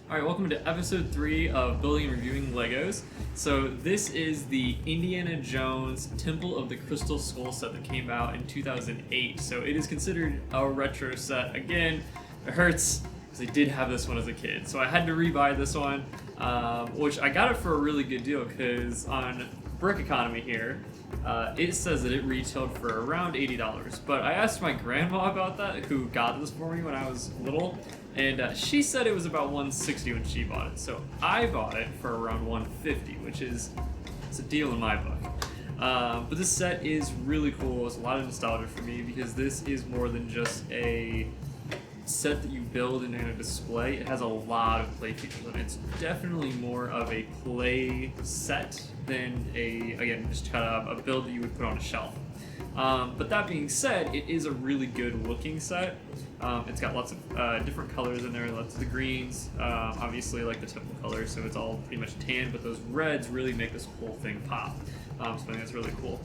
Alright, welcome to episode 3 of Building and Reviewing Legos. So this is the Indiana Jones Temple of the Crystal Skull set that came out in 2008. So it is considered a retro set. Again, it hurts because I did have this one as a kid. So I had to rebuy this one, which I got it for a really good deal because on Brick Economy here, it says that it retailed for around $80. But I asked my grandma about that, who got this for me when I was little, and she said it was about $160 when she bought it. So I bought it for around $150, which is it's a deal in my book. But this set is really cool. It's a lot of nostalgia for me because this is more than just a set that you build and in a display. It has a lot of play features, and it's definitely more of a play set than just a build that you would put on a shelf. But that being said, it is a really good looking set. It's got lots of different colors in there, lots of the greens, obviously like the typical colors, so it's all pretty much tan, but those reds really make this whole thing pop. So I think that's really cool.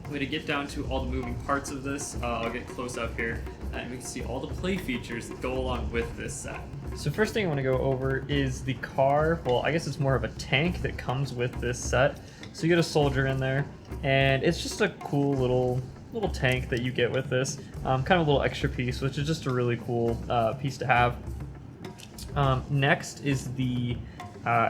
I'm going to get down to all the moving parts of this. I'll get close up here, and we can see all the play features that go along with this set. So first thing I want to go over is the car. Well, I guess it's more of a tank that comes with this set. So you get a soldier in there, and it's just a cool little tank that you get with this. Kind of a little extra piece, which is just a really cool piece to have. Next is the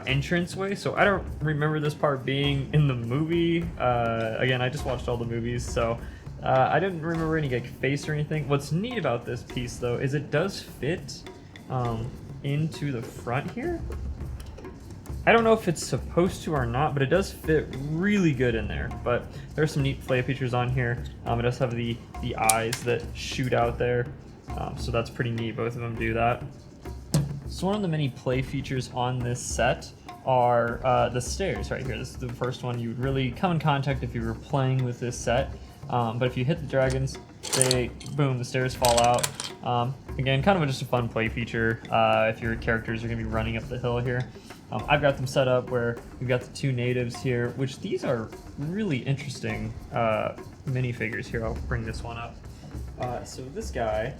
entranceway. So I don't remember this part being in the movie. Again, I just watched all the movies, so I didn't remember any like face or anything. What's neat about this piece though is it does fit into the front here. I don't know if it's supposed to or not, but it does fit really good in there. But there's some neat play features on here. It does have the eyes that shoot out there, so that's pretty neat. Both of them do that. So one of the many play features on this set are the stairs right here. This is the first one you would really come in contact if you were playing with this set. But if you hit the dragons, boom, the stairs fall out. Again, kind of just a fun play feature if your characters are going to be running up the hill here. I've got them set up where we've got the two natives here, which these are really interesting minifigures here. I'll bring this one up. So this guy,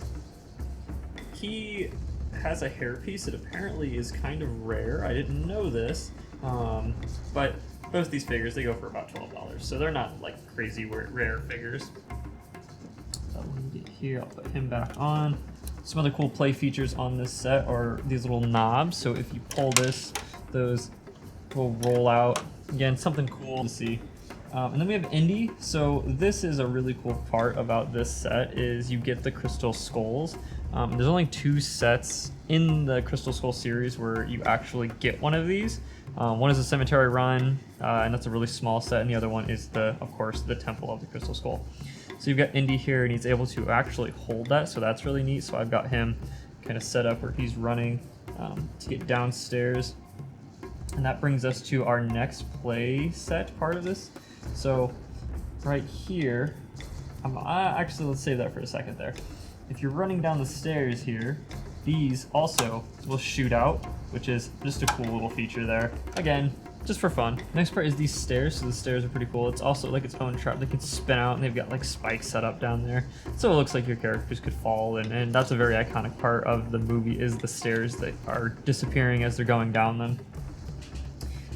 he has a hairpiece that apparently is kind of rare. I didn't know this, but both these figures, they go for about $12, so they're not like crazy rare figures. So let me get here, I'll put him back on. Some other cool play features on this set are these little knobs. So if you pull this, those will roll out. Again, something cool to see. And then we have Indy. So this is a really cool part about this set is you get the Crystal Skulls. There's only 2 sets in the Crystal Skull series where you actually get one of these. One is a Cemetery Run, and that's a really small set, and the other one is of course, the Temple of the Crystal Skull. So you've got Indy here, and he's able to actually hold that, so that's really neat. So I've got him kind of set up where he's running to get downstairs. And that brings us to our next play set part of this. So right here, actually let's save that for a second there. If you're running down the stairs here, these also will shoot out, which is just a cool little feature there. Again, just for fun. Next part is these stairs. So the stairs are pretty cool. It's also like its own trap. They can spin out, and they've got like spikes set up down there. So it looks like your characters could fall, and that's a very iconic part of the movie is the stairs that are disappearing as they're going down them.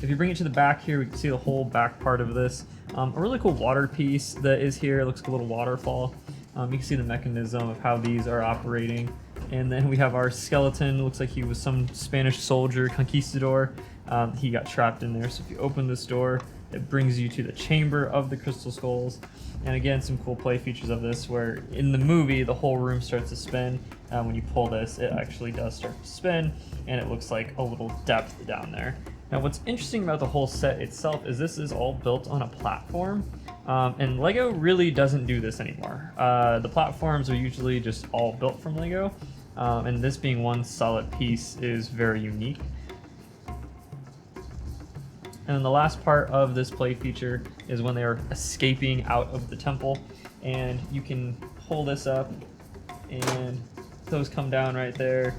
If you bring it to the back here, we can see the whole back part of this. A really cool water piece that is here. It looks like a little waterfall. You can see the mechanism of how these are operating. And then we have our skeleton. It looks like he was some Spanish soldier, conquistador. He got trapped in there. So if you open this door, it brings you to the chamber of the Crystal Skulls. And again, some cool play features of this where in the movie, the whole room starts to spin. When you pull this, it actually does start to spin, and it looks like a little depth down there. Now what's interesting about the whole set itself is this is all built on a platform, and Lego really doesn't do this anymore. The platforms are usually just all built from Lego, and this being one solid piece is very unique. And then the last part of this play feature is when they are escaping out of the temple, and you can pull this up and those come down right there.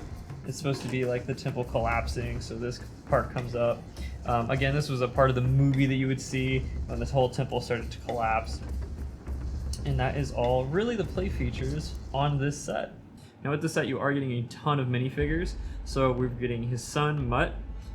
It's supposed to be like the temple collapsing, so this part comes up. Again, this was a part of the movie that you would see when this whole temple started to collapse. And that is all really the play features on this set. Now with this set, you are getting a ton of minifigures. So we're getting his son, Mutt,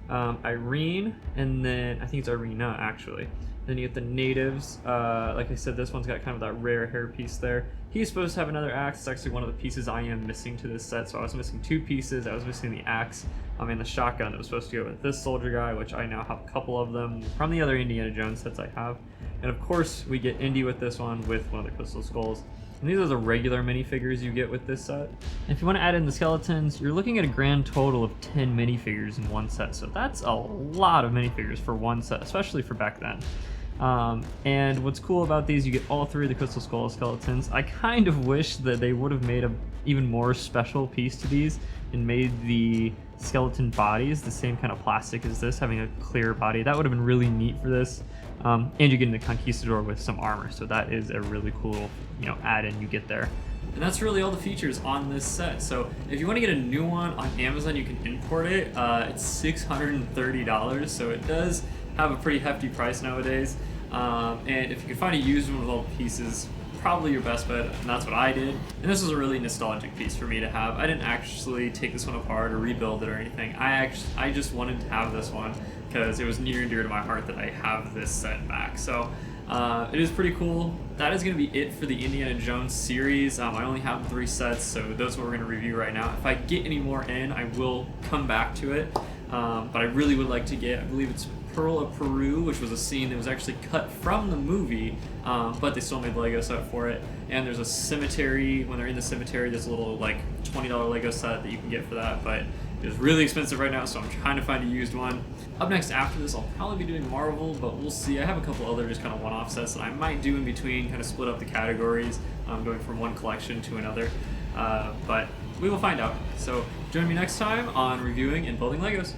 Irene, and then I think it's Irina actually. Then you get the natives. Like I said, this one's got kind of that rare hair piece there. He's supposed to have another axe. It's actually one of the pieces I am missing to this set. So I was missing 2 pieces. I was missing the axe and the shotgun that was supposed to go with this soldier guy, which I now have a couple of them from the other Indiana Jones sets I have. And of course, we get Indy with this one with one of the Crystal Skulls. And these are the regular minifigures you get with this set. And if you want to add in the skeletons, you're looking at a grand total of 10 minifigures in one set. So that's a lot of minifigures for one set, especially for back then. And what's cool about these, you get all 3 of the Crystal Skull skeletons. I kind of wish that they would have made a even more special piece to these and made the skeleton bodies the same kind of plastic as this, having a clear body. That would have been really neat for this. And you're getting the Conquistador with some armor, so that is a really cool, add-in you get there. And that's really all the features on this set. So if you want to get a new one on Amazon, you can import it. It's $630, so it does have a pretty hefty price nowadays. And if you can find a used one with all the pieces, probably your best bet, and that's what I did. And this was a really nostalgic piece for me to have. I didn't actually take this one apart or rebuild it or anything. I just wanted to have this one because it was near and dear to my heart that I have this set back. So it is pretty cool. That is going to be it for the Indiana Jones series. I only have 3 sets, so those are what we're going to review right now. If I get any more in, I will come back to it. But I really would like to get, I believe it's Pearl of Peru, which was a scene that was actually cut from the movie, but they still made the Lego set for it. And there's a cemetery. When they're in the cemetery, there's a little like $20 Lego set that you can get for that, but it's really expensive right now, so I'm trying to find a used one. Up next after this, I'll probably be doing Marvel, but we'll see. I have a couple other just kind of one-off sets that I might do in between, kind of split up the categories, going from one collection to another. But we will find out. So join me next time on reviewing and building Legos.